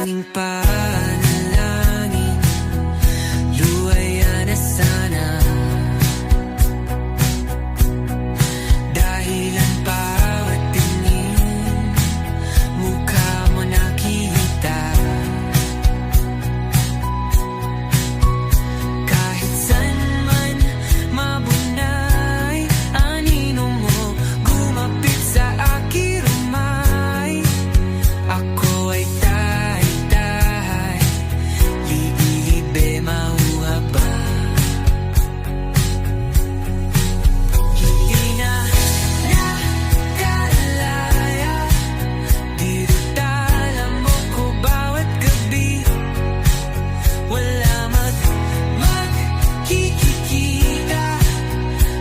aking panalangin, luwaya na sana. Dahil ang bawat tingin, mukha mo nakita. Kahit saan man mabunay, anino mo gumapit sa aking rumay. Ako ay tahay-tahay, libi-libe mauhaba. Hindi na nakalaya, dinadala mo ko bawat gabi. Wala magkikita,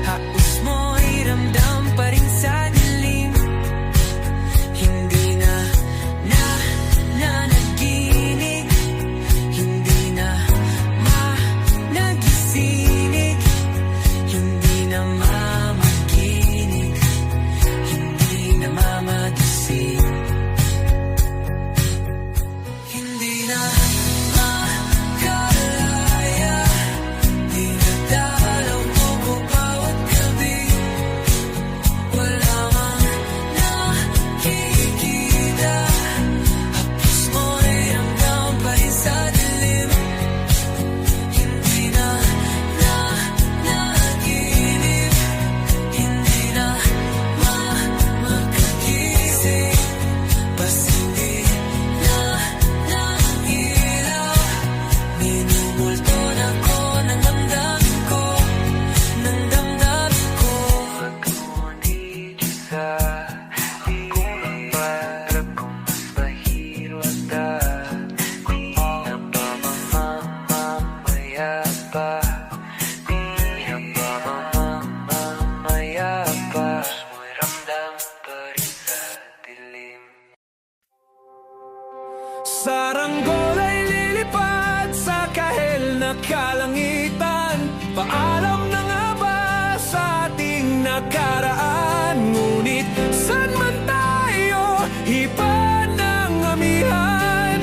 haos mo'y ramdam pa rin sa dilim. Hindi na nanaginig, hindi na nagising, hindi na mamaginig, hindi na mamagising. Hindi na makalaya, dinadalaw mo ko bawat gabi. Wala mang nakikita, hapos mo'y ramdam pa rin sa dilim. Hindi na nanaginip, hindi na makagising. Bas hindi na nailaw, minumulto na ko ng damdamin ko, ng damdamin ko. Ngunit isa, ako ang para kung mas mahiro ata. Di na ba mamamaya pa? Di na ba mamamaya pa? Mo'y ramdam pa rin sa dilim. Saranggol ay lilipad sa kahel na kalangitan. Paalam na nga ba sa ating nakaraan? Ngunit saan man tayo, hipan ng amihan.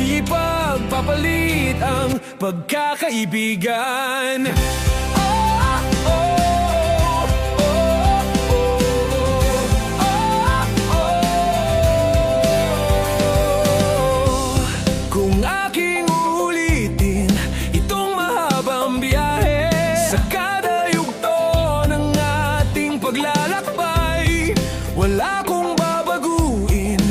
Di pagpapalit ang pagkakaibigan. Kung aking uulitin itong mahabang biyahe, sa kada yugto ng ating paglalakbay, wala kong babaguin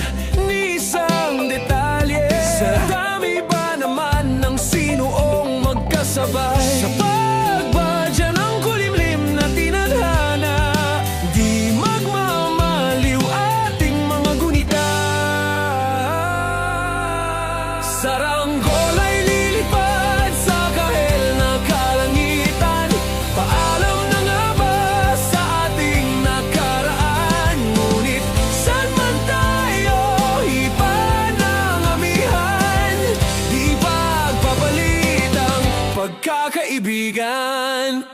ni isang detalye. Sa dami ba naman ng sinuong magkasabay, sa pagbadya ng kulimlim na tinadhana, di magmamaliw ating mga gunita. Saranggol ay lilipad sa kahel na kalangitan. Paalam na nga ba sa ating nakaraan? Ngunit saan man tayo, iba ng amihan. Di pagpapalit ang pagkakaibigan.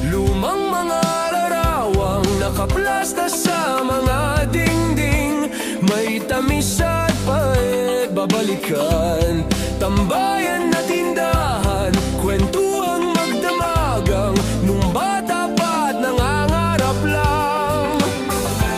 Lumang mga larawang nakaplasta sa mga dingding, may tamis at pait babalikan. Tambayan na tindahan, kwentuhang magdamagang, nung bata pa't nangangarap lang.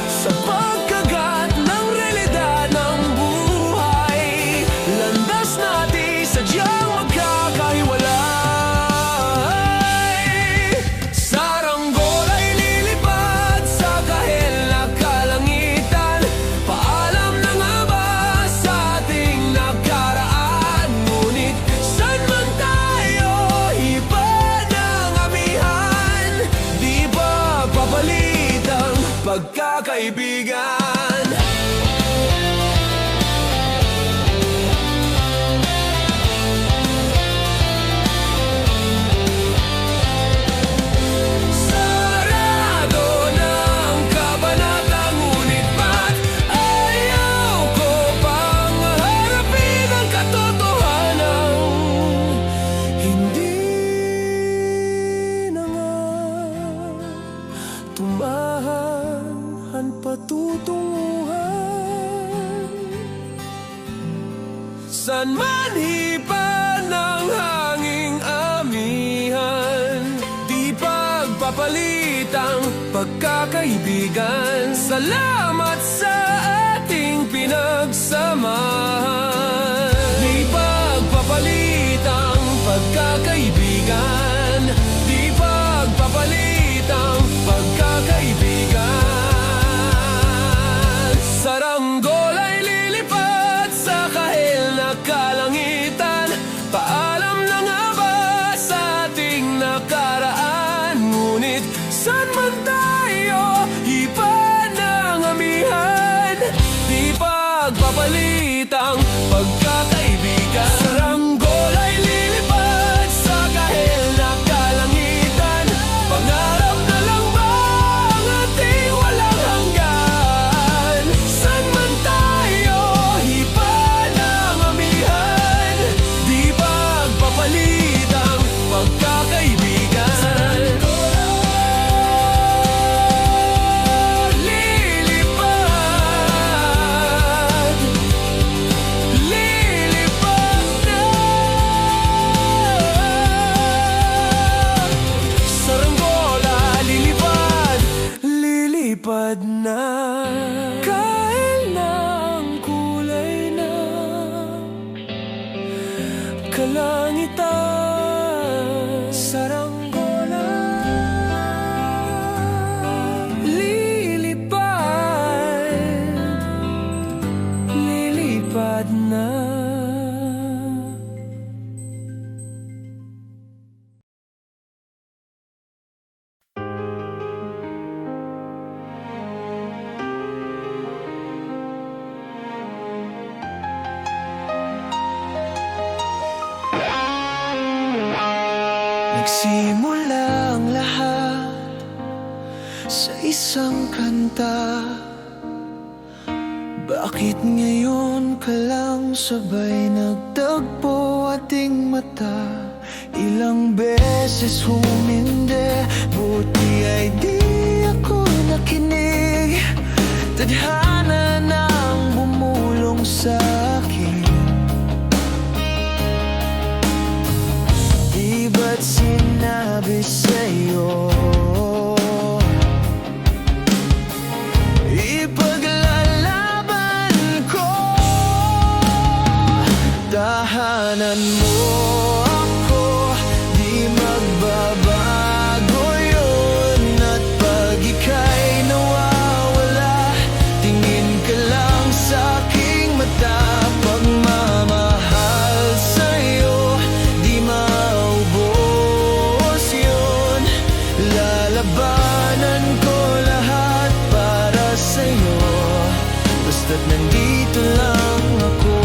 Sa pagkagat ng realidad ng buhay, landas natin sadyang magkakahiwalay. Saranggol ay lilipad sa kahel na kalangitan. Paalam na nga ba sa ating nakaraan? Ngunit saan man tayo, iba ng amihan. Di ba papalit ang pagkakaibigan? Sarado na ang kabanata, ngunit ba't ayaw ko pang harapin ang katotohanan? Hindi na nga tumahan patunay. San man hipan ng hanging amihan, di pagpapalitang pagkakaibigan. Salamat sa ating pinagsamahan. Di pagpapalitang pagkakaibigan, di pagpapalitang pagkakaibigan. Saranggola lilipad sa kahil na kalangitan. Paalam na nga ba sa ating nakaraan? Ngunit saan man tayo hipan ng amihan, di pagpapalitang pagkakaibigan. Saranggola'y lilipad sa kahil na kalangitan. Pangarap na lang ba ang ating walang hanggan? Saan man tayo hipan ng amihan, di pagpapalitang pagkakaibigan. Lilipad na, kahit na ang kulay na kalangitan. Saranggola lilipad na. Nagsimula ang lahat sa isang kanta. Bakit ngayon ka lang sabay nagtagpo ating mata? Ilang beses humindi, buti ay di ako nakinig. Tadhana nang bumulong sa akin. Di ba't sinabi sa'yo ipaglalaban ko? Tahanan mo ako, di magbabago yun. At pag ika'y nawawala, tingin ka lang sa aking mata. Pagmamahal sa'yo, di maubos yun. Lalabanan ko lahat para sa'yo, basta't nandito lang ako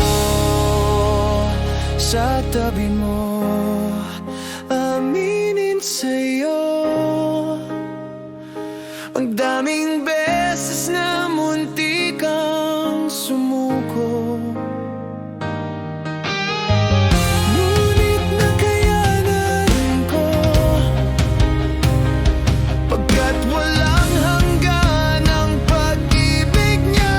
sa tabi mo. Aminin sa'yo, ang daming beses na munti kang sumuko. Ngunit nakayanan ko, pagkat walang hanggan ang pag-ibig niya.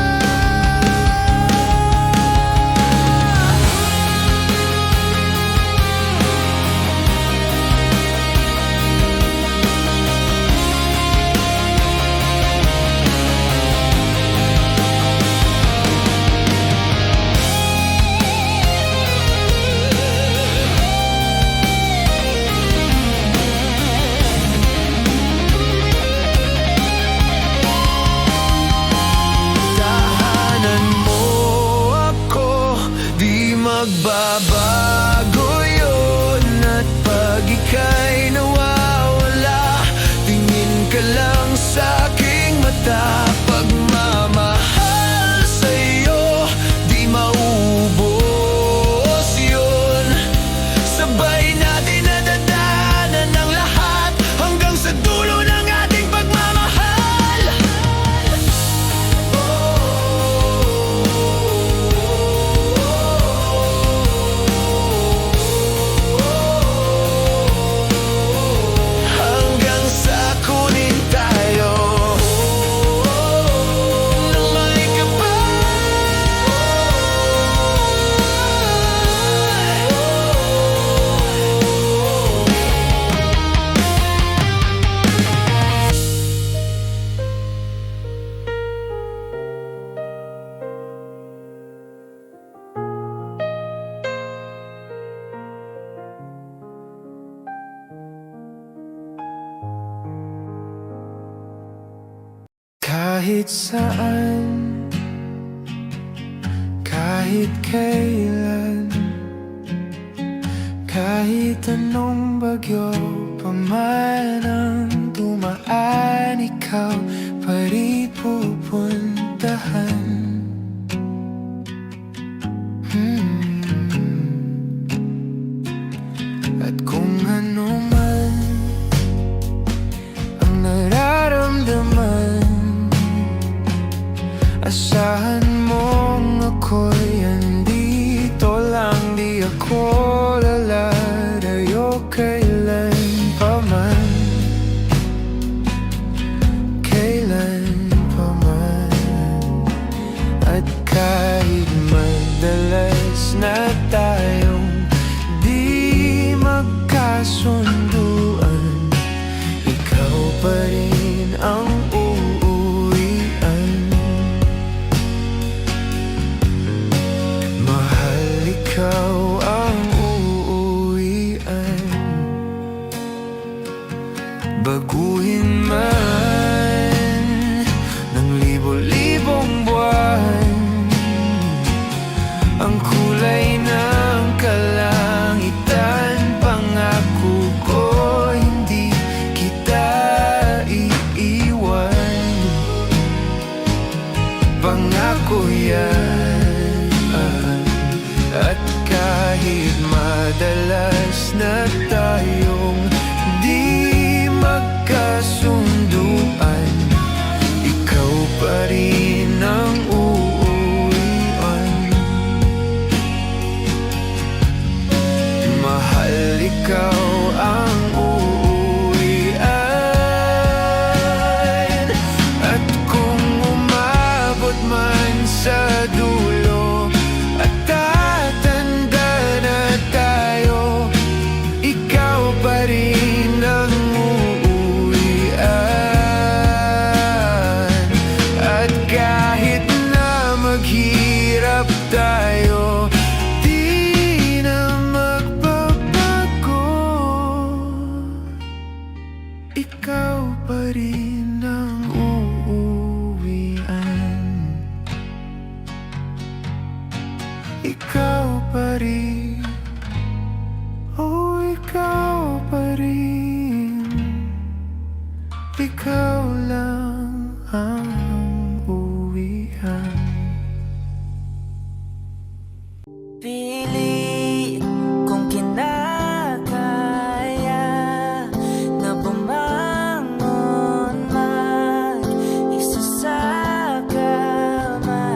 Kahit saan, kahit kailan, kahit anong bagyo pa man ang dumaan, ikaw pa rin pupuntahan. At kung ano man ang nararamdaman, asahan mong ako'y andito lang. Di ako lalayo kailan pa man, kailan pa man. At kahit madalas na tayong di magkasunduan, ikaw pa rin ang uuwian. Mahal, ikaw ang uuwian. Baguhin man ng libo-libong buwan ang kulay ng kalangitan, pangako ko hindi kita iiwan. Pangako yan. At kahit madalas na tayong di magkasunduan, ikaw pa rin ang uuwian. Mahal, ikaw ang uuwian. At kung umabot man sa dulo at tatanda na tayo, ikaw pa rin ang uuwian. At kahit na maghirap tayo, di na magbabago, ikaw pa rin ang uuwian. Ikaw pa rin, oh ikaw pa rin. Ikaw lang ang uwian. Pili kung kinakaya na bumangon mag-isa sa kama,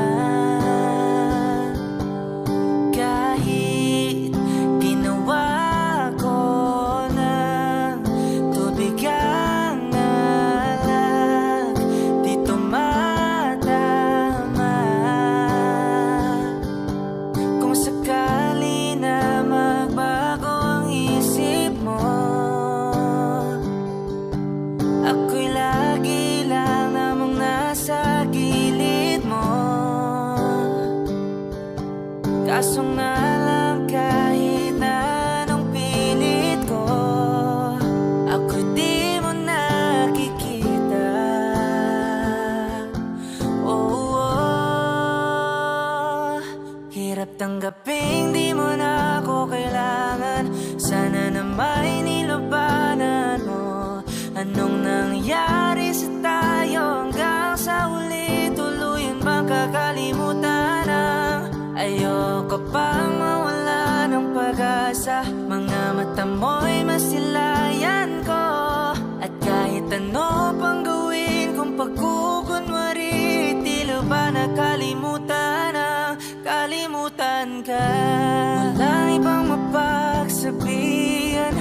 kahit ginawa ko ng tubig ang alak, di tumatama. Kung sakali na magbago ang isip mo, ako'y lagi lang namang nasa gilid mo. Kaso nga lang kahit na anong pilit ko, ako'y di mo nakikita. Hirap tanggaping di mo na ako kailangan. Sana na may nilabanan mo. Anong nangyari sa tayo hanggang sa huli? Tuluyan bang kakalimutan ang ayoko pang mawala ng pag-asa? Mga mata mo'y masilayan ko, at kahit ano pang gawin kung pagkukunwari, tila ba nakalimutan ang kalimutan ka? Walang ibang mapagsabihan,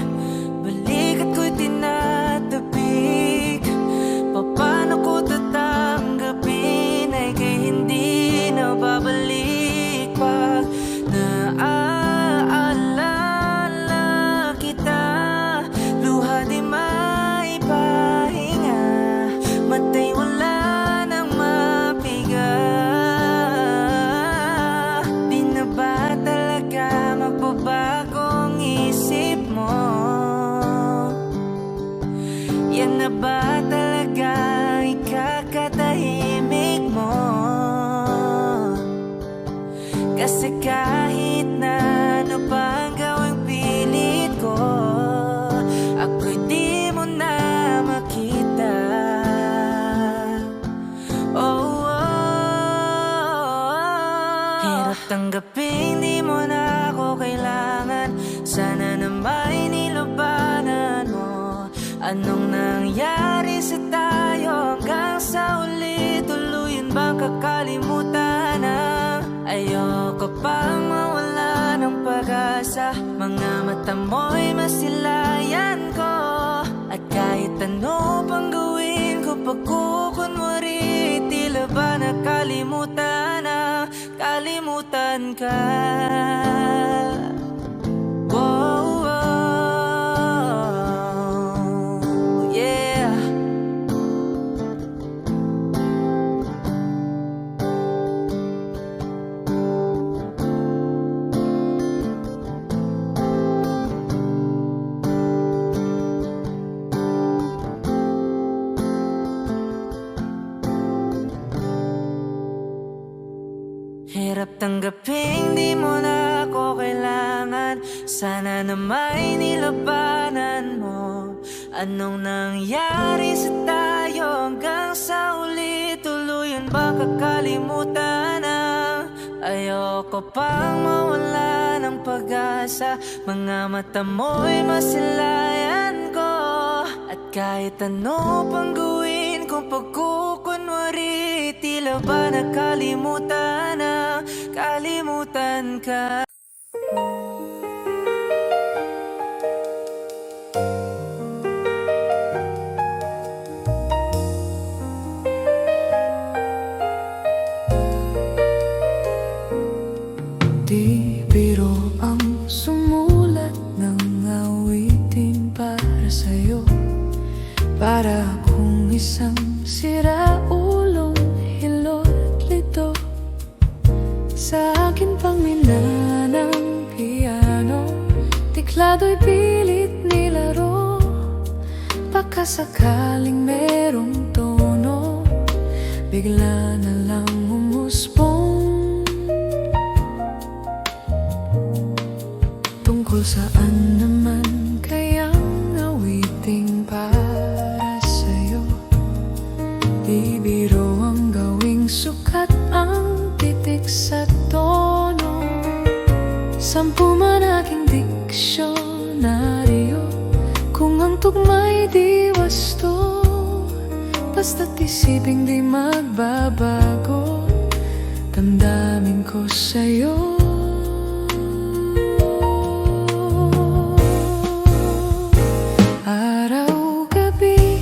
balik at ko'y tinatabik. Paano ko tatanggapin ay kay hindi na babalik pag naaalala kita? Luha di maipahinga, matay wala nang mapiga. Di na ba talaga magbabago ang isip mo? Yan na ba talaga ikakatahimik Kasi kahit na ano pa ang gawing pilit ko, ako'y di mo na makita. Oh, hirap tanggapin di mo na ako kailangan. Sana na may nilabanan mo. Anong nangyari sa tayo hanggang sa uli? Tuluyan bang kakalimutan na? Ayoko pang mawala ng pag-asa. Mga mata mo'y masilayan ko. At kahit ano pang gawin ko, pagkukunwari, tila ba nakalimutan na? Kalimutan ka. Whoa, whoa, yeah. Hirap tanggapin di mo na ako kailangan. Sana na may nilabanan mo. Anong nangyari sa tayo hanggang sa uli? Tuluyan ba kakalimutan na? Ayoko pang mawala ng pag-asa. Mga mata mo'y masilayan ko. At kahit ano pang gawin kung pagkukunwari, tila ba nakalimutan na? Kalimutan ka. Di biro ang sumulat ng awitin para sa'yo. Para akong isang siraulong hilot lito. Sa akin pang minanang piano, tiklado'y pilit nilaro. Pagkasakaling merong tono, bigla na lang humusbong. Tungkol saan naman kayang awiting para sa'yo? Di biro ang gawing sukat ang titik sa tono. 10 man aking diksyonaryo, kung ang tugma'y di wasto. Basta't isiping di magbabago, damdamin ko sa'yo. Araw-gabi,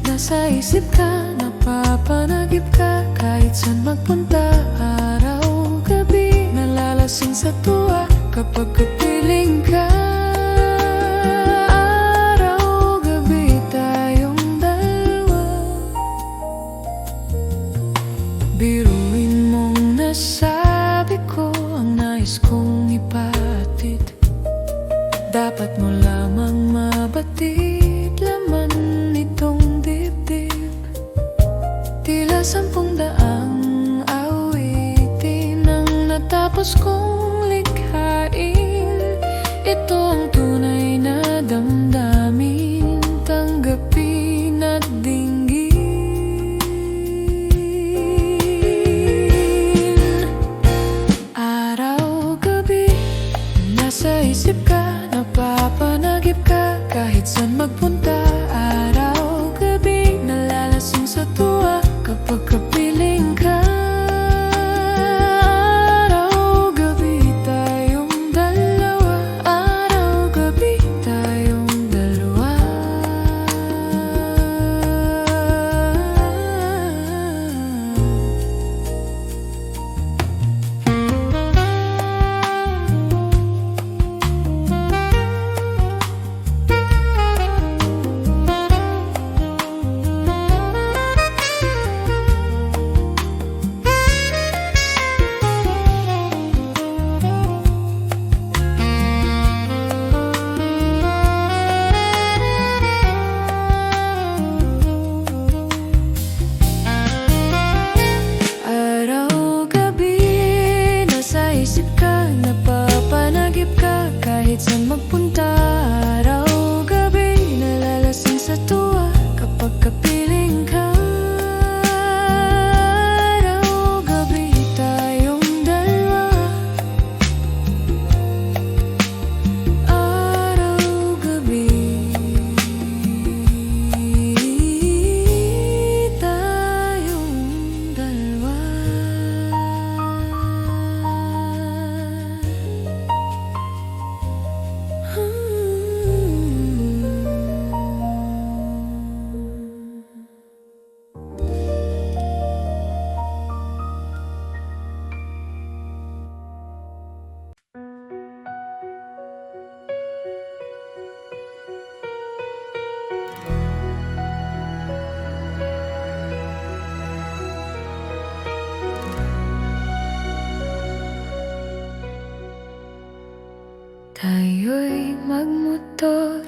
nasa isip ka, napapanagip ka, kahit saan magpunta. Araw-gabi, nalalasing sa tuwa kapag kapiling ka. Araw-gabi, tayong dalawa. Biruin mong nasabi ko ang nais kong ipatid. Dapat mo lamang mabatid laman nitong dibdib. Tila 10 awitin ang natapos kong likhain. Ito ang tunay na damdamin, tanggapin at dinggin. Araw-gabi, nasa isip ka, napapanagip ka, kahit saan magpunta. Araw-gabi, nalalasing sa tuwa kapag kapiling ka. Araw-gabi, magmotor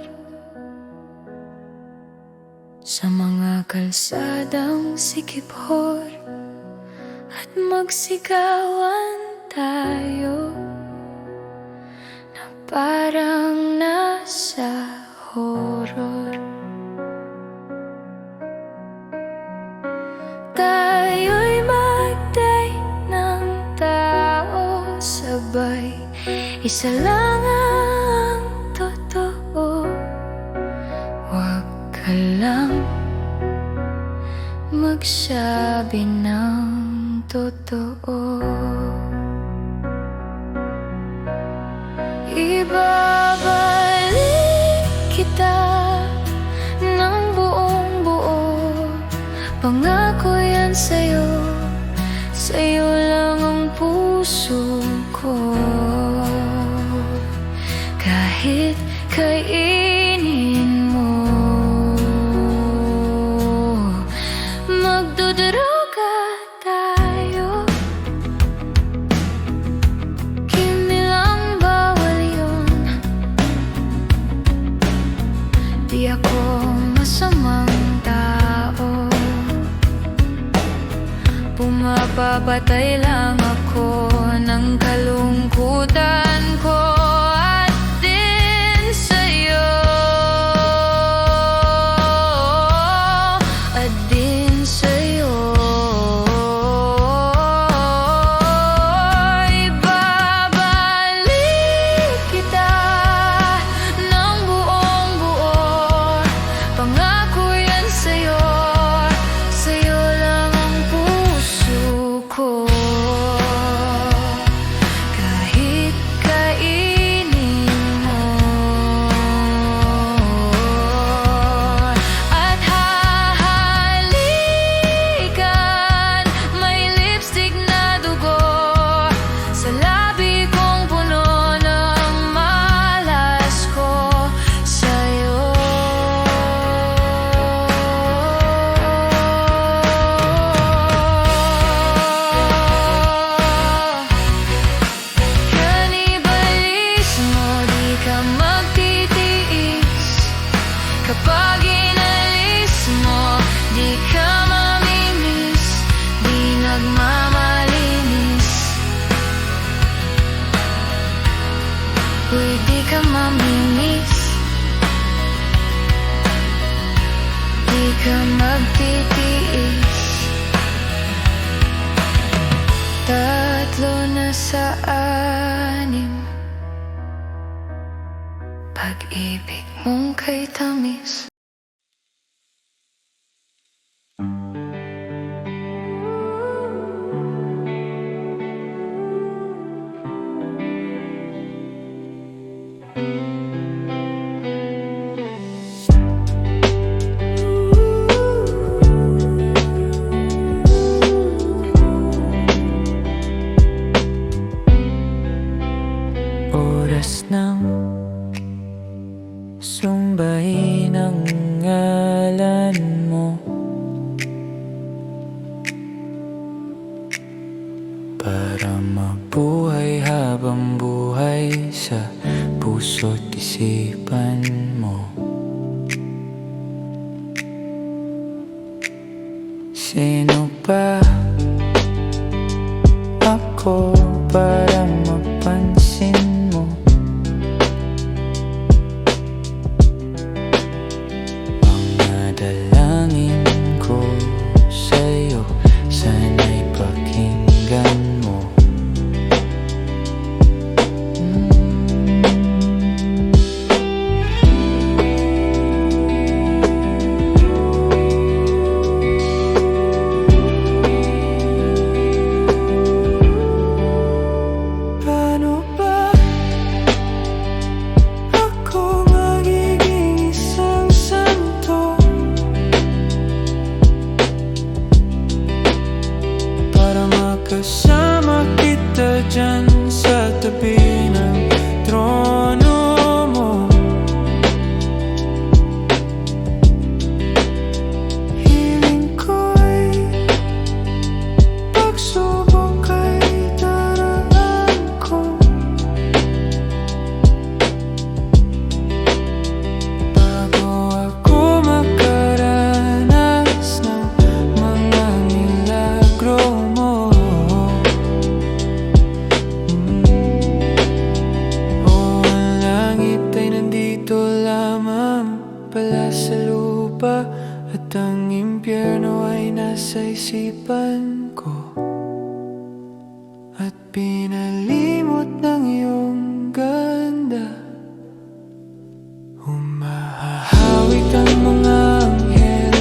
sa mga kalsadang sikip-hor at magsigawan tayo na parang nasa horror. Tayo'y mag-date ng tao sabay, isa lang ang totoo. Huwag ka lang magsabi ng totoo. Ibabalik kita ng buong buo. Pangako yan sa'yo, sa'yo lang ang puso ko. Kahit kainin mo, magdudruga tayo, kinilang bawal yun. Di ako masamang tao, pumapapatay lang ako ng kalungkutan ko at din sa'yo, at din sa'yo. Ibabalik kita ng buong buo. Pangako yan sa'yo, sa'yo lang ang puso ko. Kahit kainin mo at hahalikan, may lipstick na dugo sa labi kong puno ng malas ko sa'yo. Kanibalismo, di ka magtitiis. Kapag inalis mo, di ka mamimiss. Di nagmamalinis. Uy, di ka mamimiss. Di ka magtitiis. Tatlo na sa anim, pag-ibig mong kay tamis. Oras ng sumbahin ang ngalan mo, para mabuhay habang buhay sa puso't isipan mo. Sino ba ako para mapansin mo? Mga dalangin ko sa'yo, sana'y pakinggan mo. sa lupa at ang impyerno ay nasa isipan ko. At pinalimot ng iyong ganda, humahawik ang mga anghel,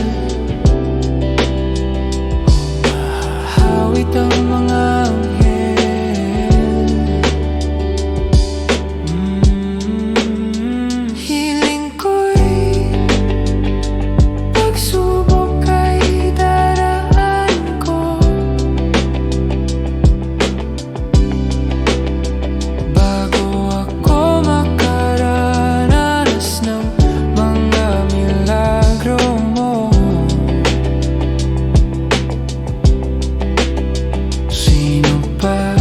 humahawik ang mga anghel. Hiling ko'y pagsubok ay daraan ko, bago ako makaranas ng mga milagro mo. Sino ba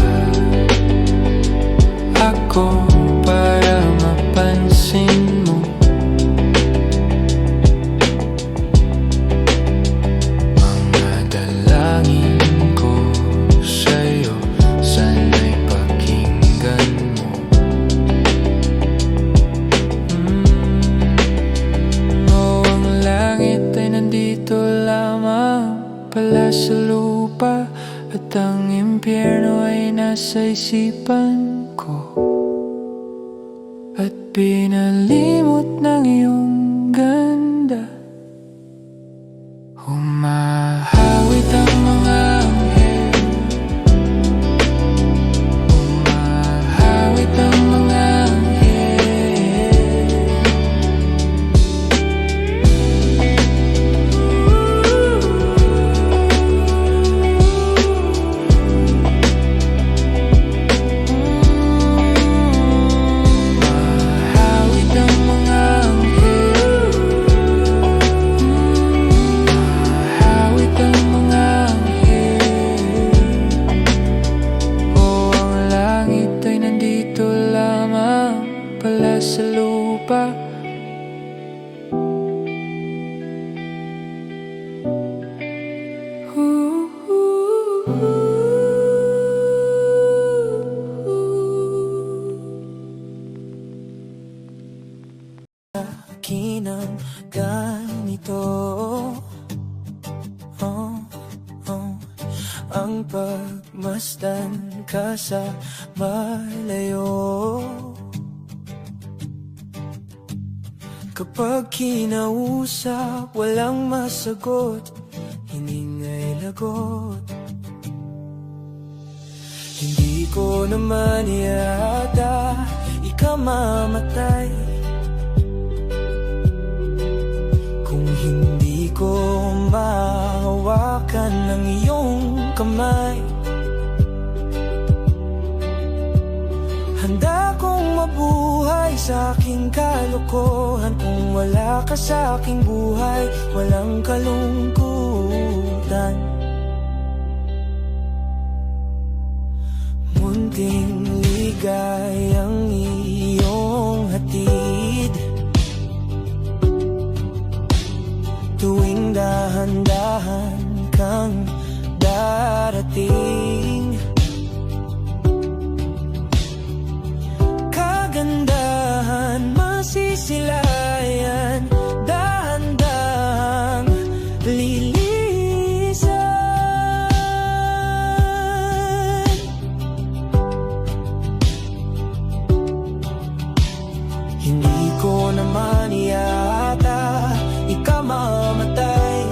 ako para mapansin mo? Mga dalangin ko sa'yo, sana'y pakinggan mo. Ang langit ay nandito lamang pala sa lupa, at ang impyerno ay nasa isipan ko. At pinalimot ng iyong ganda, humahawit ang mga anghel, humahawit ang mga Hawit ang mga anghel, hawit ang mga anghel. Oh, ang langit ay nandito lamang pala sa lupa. Kinang ganito, oh, oh, ang pagmasdan ka sa malayo. Kapag kinausap, walang masagot, hiningay lagot. Hindi ko naman yata ikamamatay kung hindi ko mahawakan ng iyong kamay. Handa kong mabuhay sa aking kalokohan, kung wala ka sa aking buhay, walang kalungkutan. Munting ligayang iyong hatid, tuwing dahan-dahan kang darating. Kagandahan masisilayan, dahan-dahang lilisan. Hindi ko naman yata ikamamatay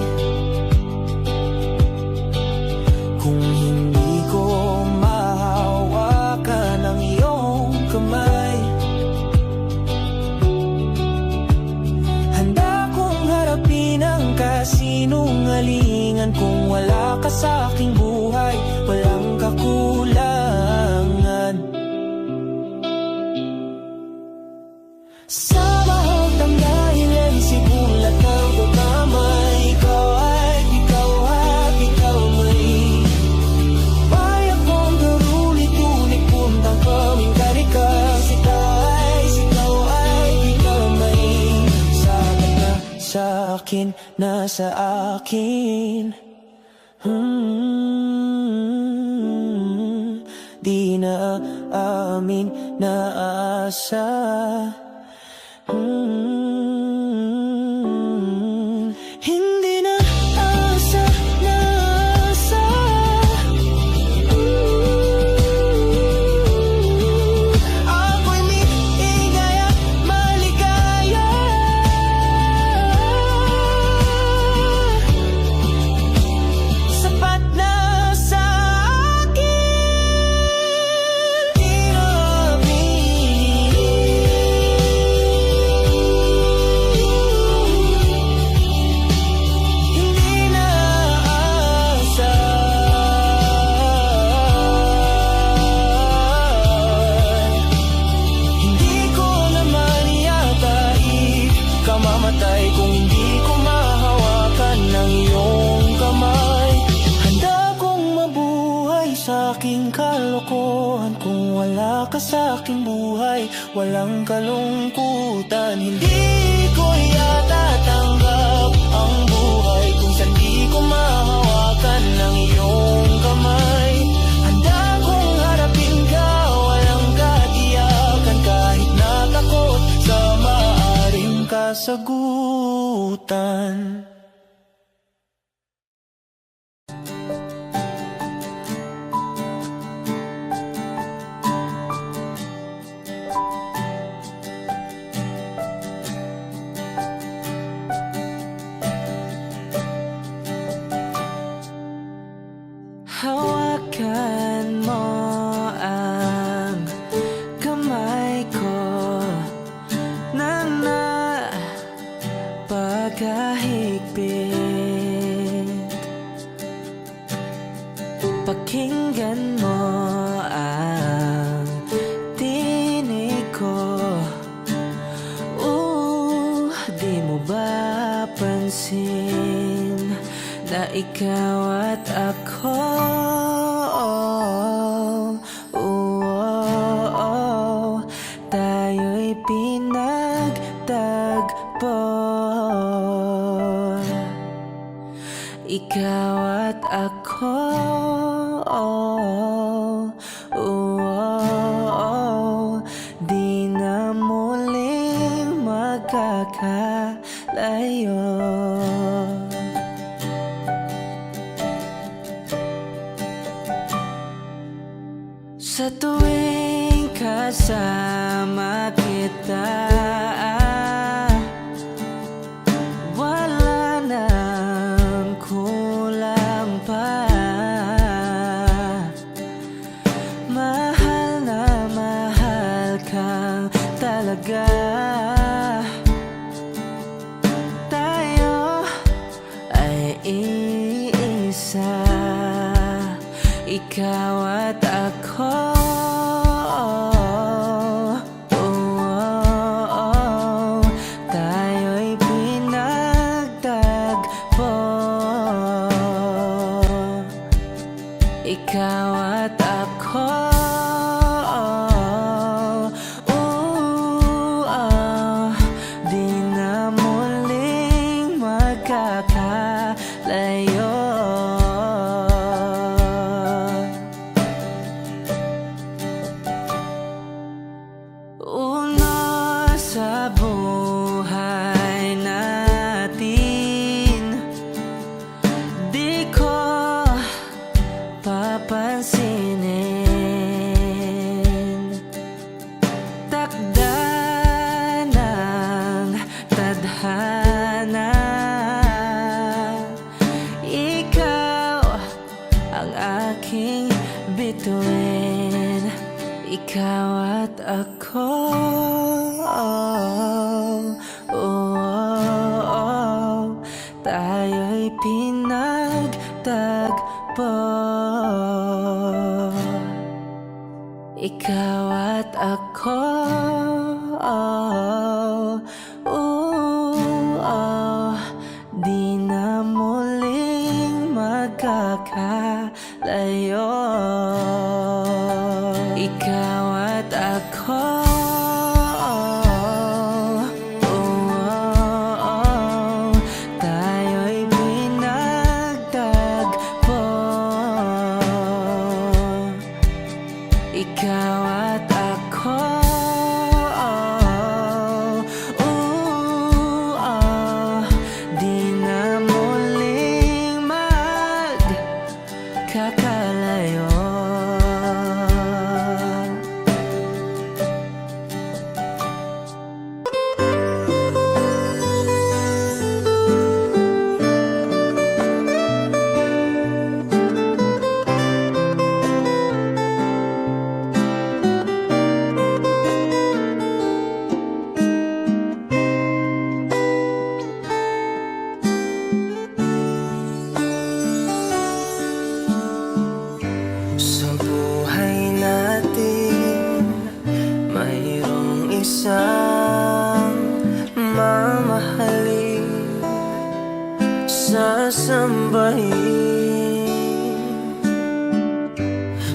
kung hindi ko mahawakan ang iyong kamay. Handa kong harapin ang kasinungalingan, kung wala ka sa aking buhay, walang kakulangan. Sa bawat ang dahil ay simulat ang pagkamay, ikaw at ikaw may payag kong garulit-ulit puntang kaming karikas. Ikaw ay may sapat na sa akin, nasa akin. Di na amin na asa. walang kalungkutan. Hindi ko yata tanggap ang buhay kung saan di ko mahawakan ng iyong kamay. Handa kong harapin ka, walang katiyakan, kahit natakot sa maaring kasagutan. Hawakan mo ang kamay ko na napakahigpit. Pakinggan mo ang tinig ko. Di mo ba pansin na ikaw at ako, tayo'y pinagtagpo. Ikaw at ako, di na muling magkakalayo. Sa tuwing kasama kita, wala nang kulang pa. Mahal na mahal kang talaga. Tayo ay iisa, ikaw at ako. Tayo'y pinagtagpo. Ikaw at ako, di na muling magkakalayo. Sa buhay natin, di ko papansinin. Takda ng tadhana, ikaw ang aking bituin. Ikaw at ako, tayo'y pinagtagpo. Ikaw at ako, di na muling magkakalayo. Ikaw at ako, tayo'y pinagtagpo. Ikaw at ako, di na muling magkakalayo. Sa buhay natin, mayroong isang mamahalin, sasambahin.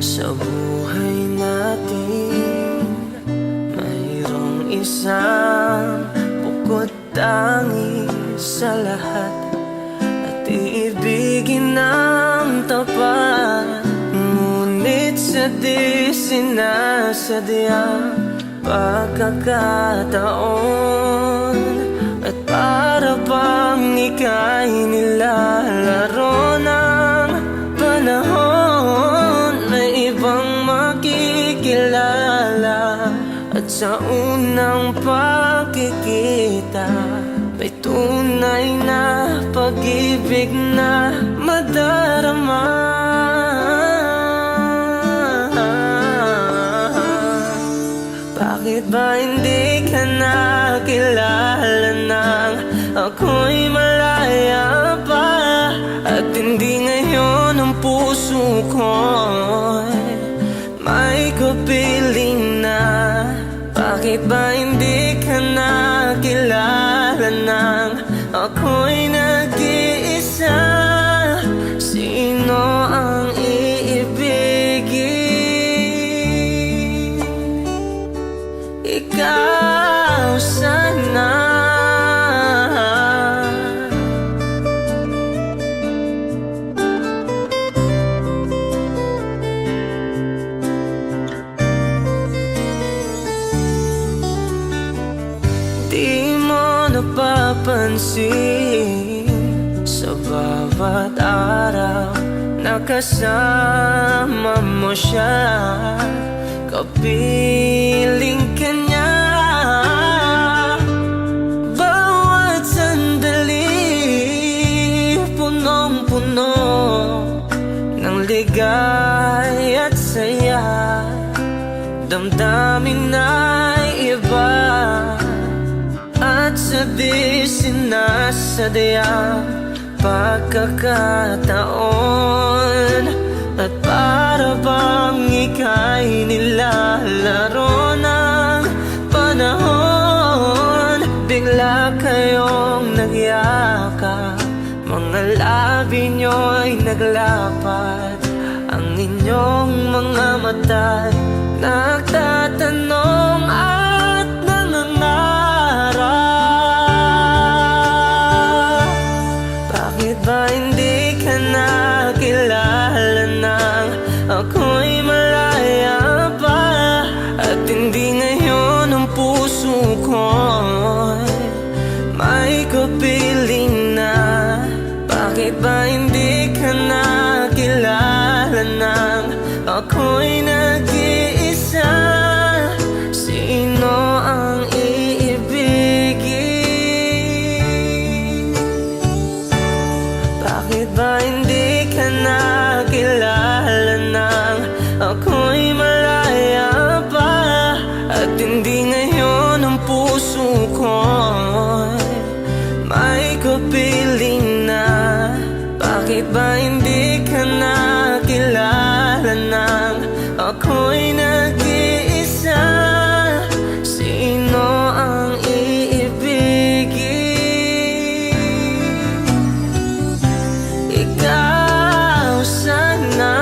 Sa buhay natin, mayroong isang bukod tangi sa lahat, at iibigin ng tapat. Ngunit sa di sinasadyang pagkakataon, at para bang ika'y nilalaro ng panahon, may ibang makikilala. At sa unang pagkikita, may tunay na pag-ibig na madarama. Bakit ba hindi ka nakilala nang ako'y malaya pa? At hindi ngayon ang puso ko'y may kapiling na. Bakit ba hindi ka nakilala nang ako'y nag-iisa? Sino ang iibigin? Ikaw sana. Di mo napapansin sa bawat araw na kasama mo siya, kapiling ka niya. Bawat sandali punong-puno ng ligay at saya, damdamin ay iba. At sa di sinasadyang pagkakataon, at para bang ika'y nilalaro ng panahon, bigla kayong nagyakap, mga labi nyo'y naglapat, ang inyong mga mata'y nagtatanong at nangangarap. Bakit ba hindi ka nakilala nang ako'y malaya pa? At hindi ngayon ang puso ko'y may kapiling na. Bakit ba hindi ka nakilala nang ako'y nag-iisa? Sino ang iibigin? Bakit ba hindi ka nakilala nang ako'y malaya pa? At hindi ngayon ang puso ko'y may kapiling na. Bakit ba hindi ka nakilala nang ako'y nag-iisa? Sino ang iibigin? Ikaw sana.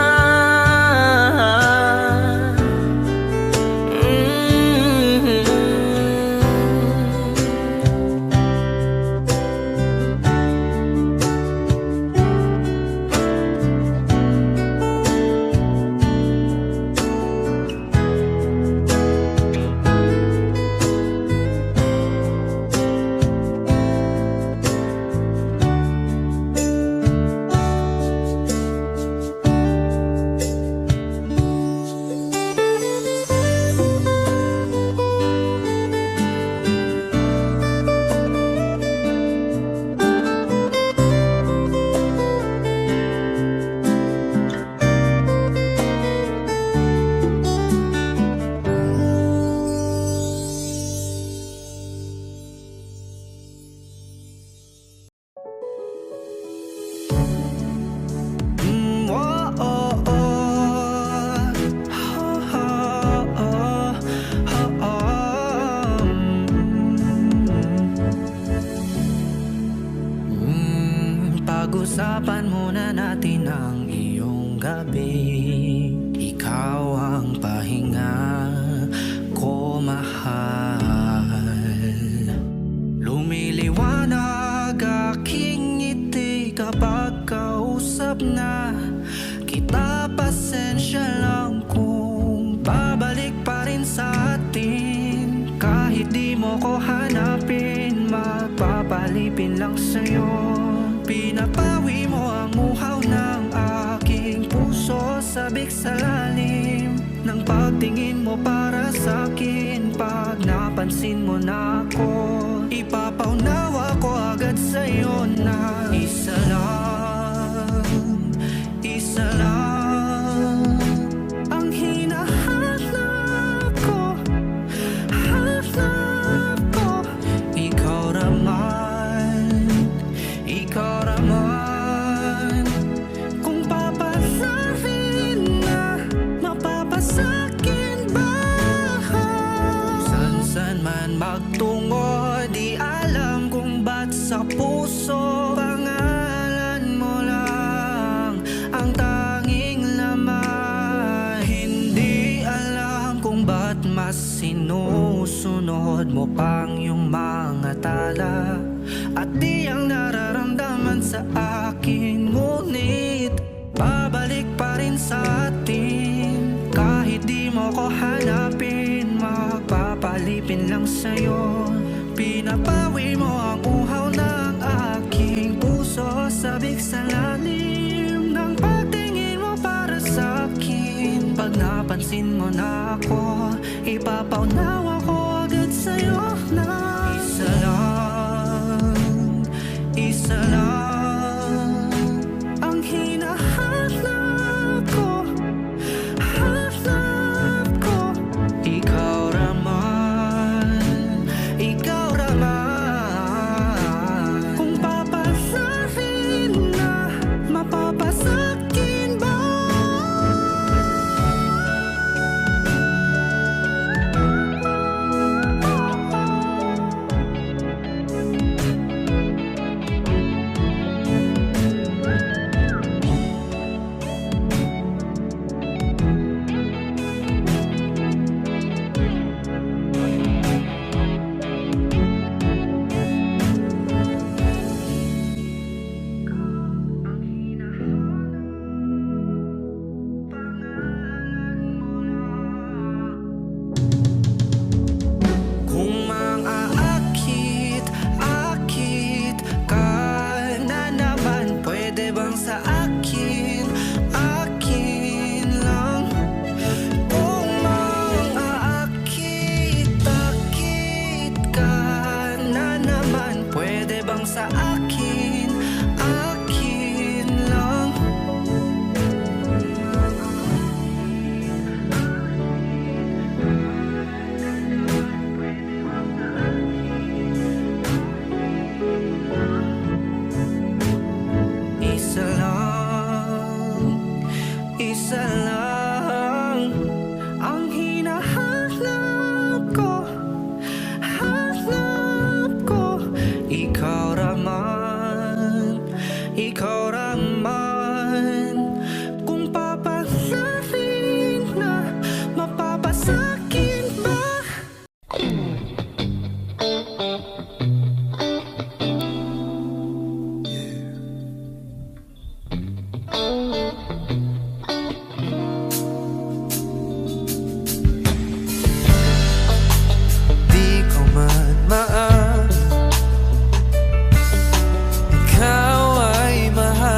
Pag-usapan muna natin ang iyong gabi. Ikaw ang pahinga ko, mahal. tanggap na kita. Pasensya lang kung babalik pa rin sa atin. Kahit di mo ko hanapin, mapapalipin lang sa'yo. Pinapawi mo ang uhaw ng aking puso, sabik sa lalim ng pagtingin mo para sa'kin. Pag napansin mo na ako, ipapaunawa ko agad sa'yo na isa lang ang hinahanap ko, hanap ko. Ikaw raman, kung papasarin na, mapapasakin ba? San man magtungo, di alam kung ba't sa puso. Pangalan mo lang ang tanging laman. Hindi alam kung ba't mas sinusunod mo pang yung mga tala at di ang nararamdaman sa akin. Ngunit babalik pa rin sa atin. Kahit di mo ko hanapin, mapapalipin lang sa'yo. Pinapawi mo ang uhaw ng aking puso, sabik sa lalim ng pagtingin mo para sa'kin. Pag napansin mo na ako, ipapaunawa ko agad sa'yo na isa lang ang hinahanap ko, hanap ko. Ikaw raman, kung papasarin na, mapapasakin ba? Kung mang-aakit ka na naman, pwede bang sa akin lang? Kung mang-aakit ka na naman, pwede bang sa akin lang? Isa lang ang hinahanap ko, hanap ko. Ikaw raman, kung papasarin na, mapapasakin ba? Di ko man maang ikaw ay mahal.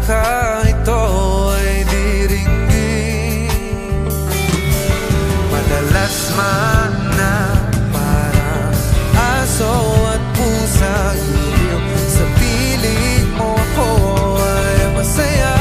ka, ito ay diringgin. Madalas man na parang aso at pusa, iliw sa piling mo ako ay masaya.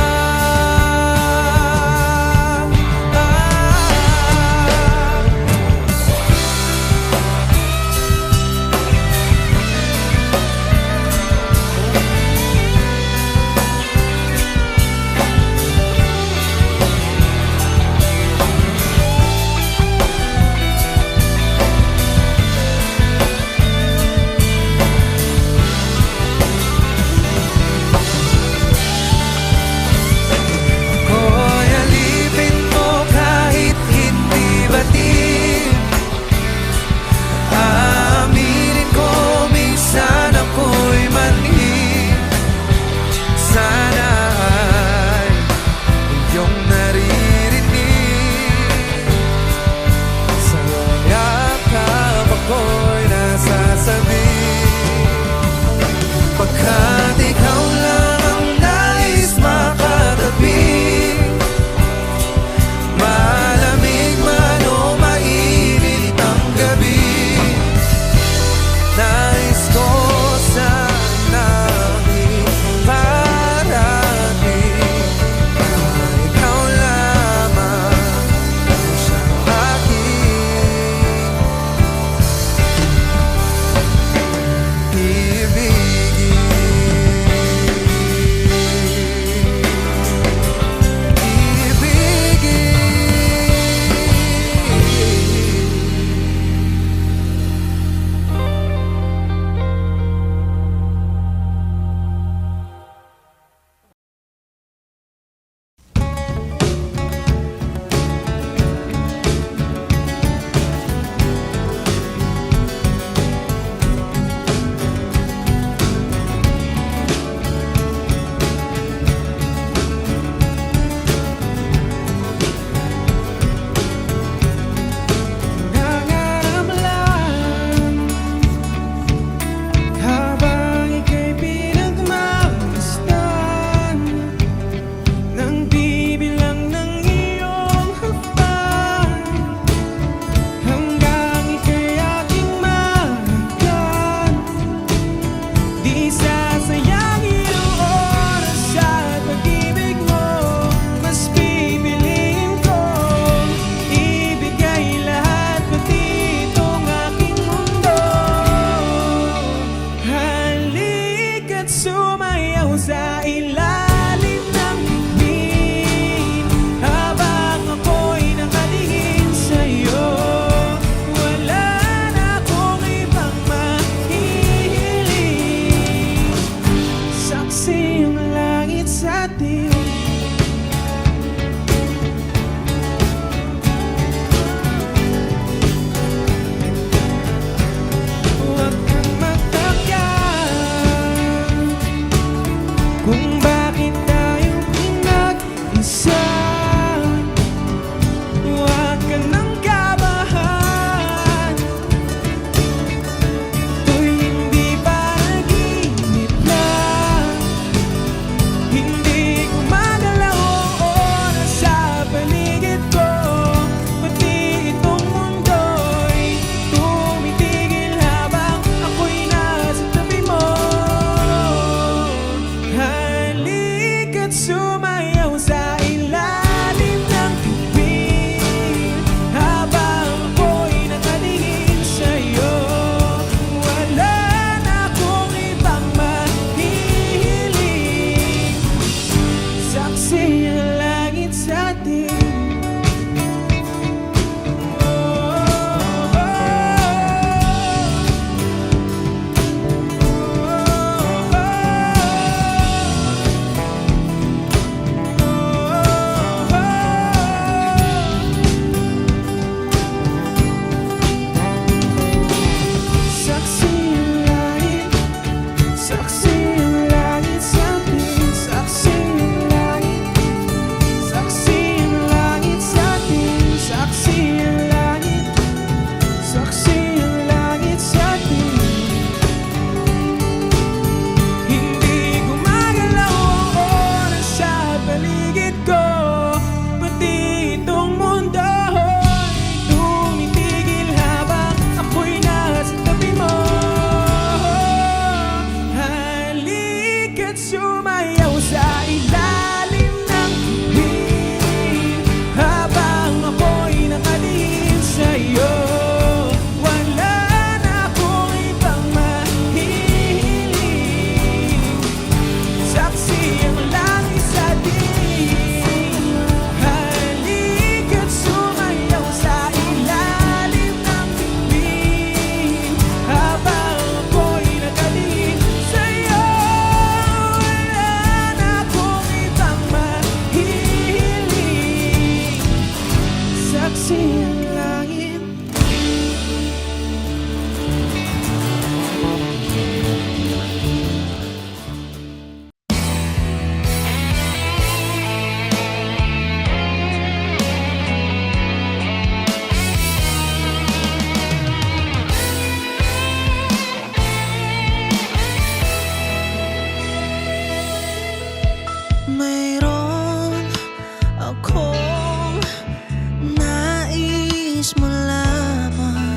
nais mo lamang.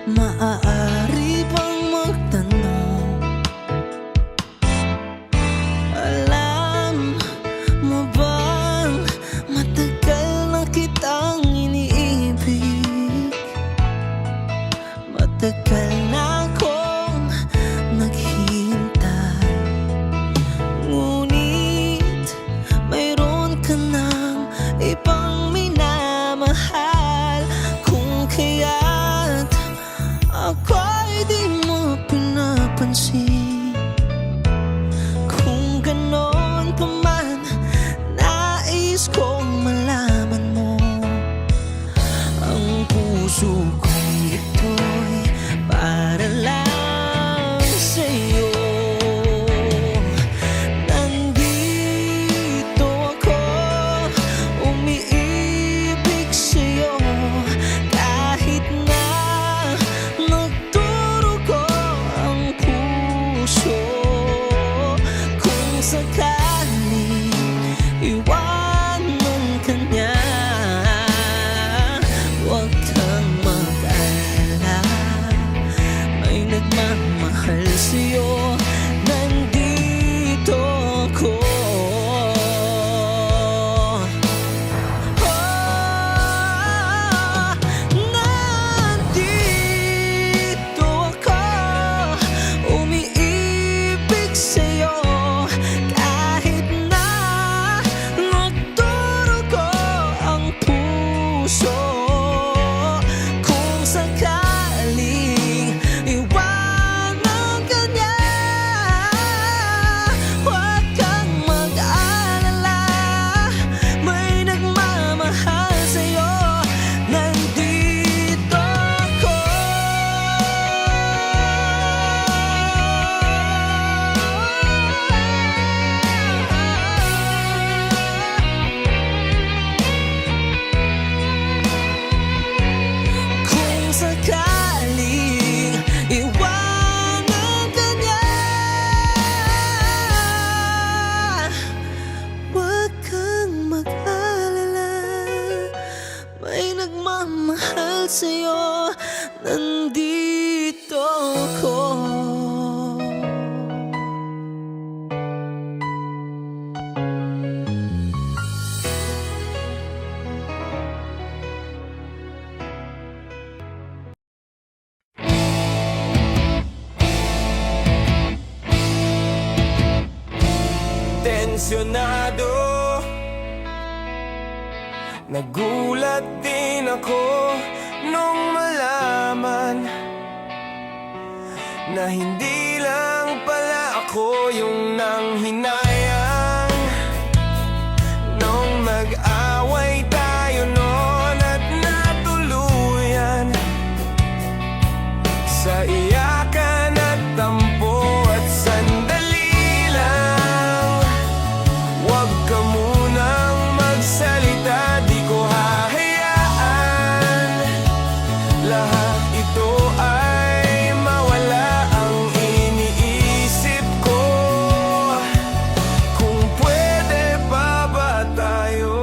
Maaari bang magtanong, alam mo bang matagal na kitang iniibig? Matagal na akong naghihintay, ngunit mayroon ka ng ibang minamahal. Kung kaya't ako'y di mo pinapansin, kung ganon pa man, nais kong malaman mo ang puso kong ito'y para lang sa'yo. Nandito ako, umiibig sa'yo, kahit na nagdurugo ang puso. Kung sakaling iwanan ka niya, huwag kang mag-alala, may nagmamahal sa'yo. Nandito ako. Nandito ako, umiibig sa'yo, kahit na nagdurugo ang puso. Kung sakaling iwanan ka niya, huwag kang mag-alala, may nagmamahal sa'yo. Nandito ako. Kung sakaling iwanan ka niya, huwag kang mag-alala, may nagmamahal sa'yo. Nandito ako. Tensyonado, nagulat din ako nung malaman na hindi lang pala ako yung nanghinayang nung mag-away tayo noon at natuluyan sa iyakan at tampo. At sandali lang, huwag ka munang magsalita, di ko hahayaan lahat ito ay mawala. Ang iniisip ko, kung pwede pa ba tayo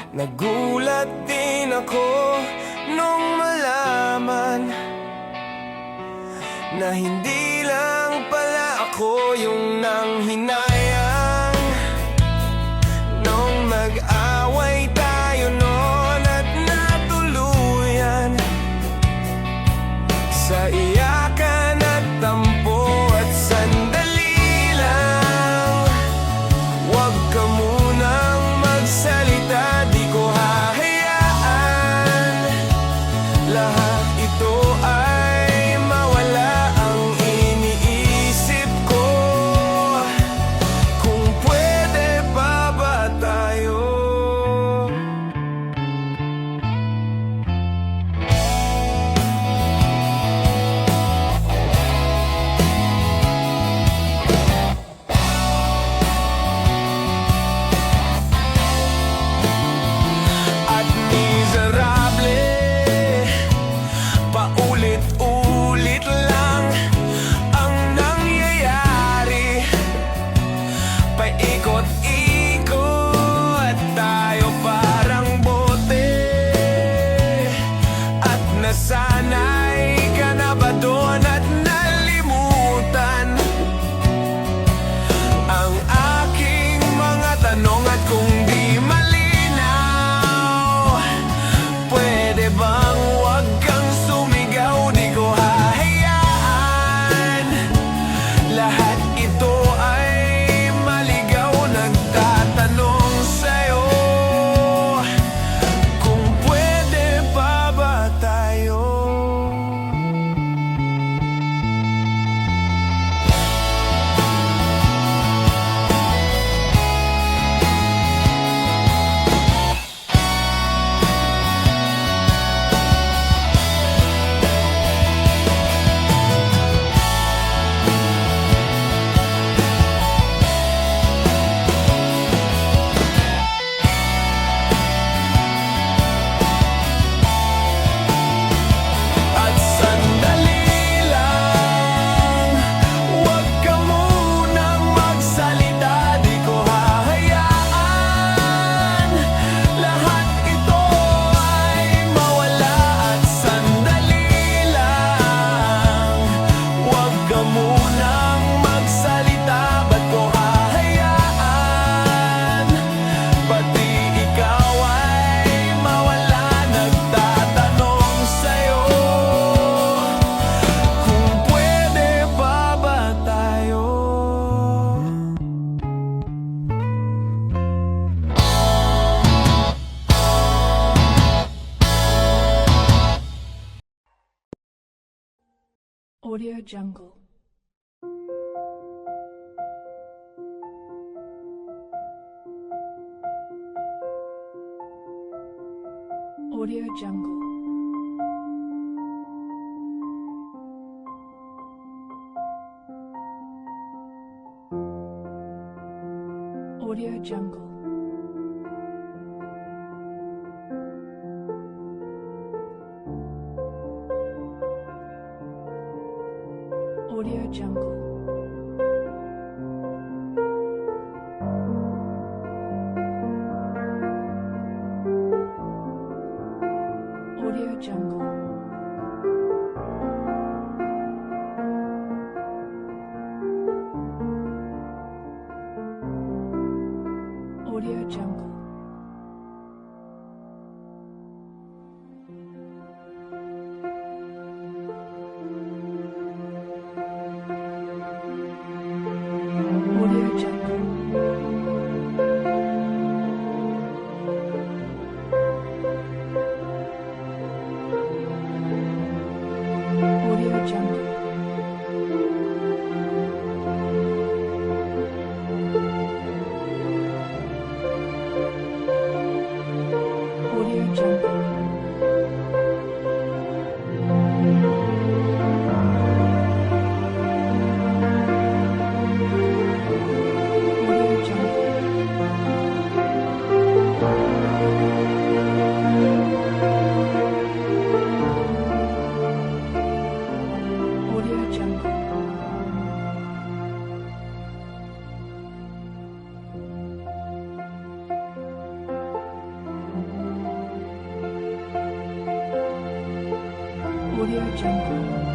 Nagulat din ako nung malaman na hindi lang pala ako yung nanghinayang nung nag-away tayo noon at natuluyan sa iyakan at tampo at sandali lang. Huwag ka munang magsalita, di ko hahayaan lahat ito ay mawala. Ang iniisip ko, kung pwede pa ba tayo? At miserable, paulit-ulit lang ang nangyayari. Paikot-ikot tayo parang bote, at nasanay ka na ba doon at nalimutan ang aking mga tanong? At kung di malinaw, pwede bang wag kang sumigaw? Di ko hahayaan lahat ito ay maligaw. Nagtatanong sa'yo, kung pwede pa ba tayo? At sandali lang, huwag ka munang magsalita, di ko hahayaan lahat ito ay mawala. At sandali lang, huwag ka munang magsalita, ba't ko hahayaan pati ikaw ay mawala? Nagtatanong sa'yo, kung pwede pa ba tayo? Audio Jungle. Audio Jungle. Audio Jungle. Audio Jungle. Audio Jungle. Audio Jungle. Audio Jungle. Audio Jungle. Audio Jungle. Audio Jungle. Audio Jungle. Audio Jungle.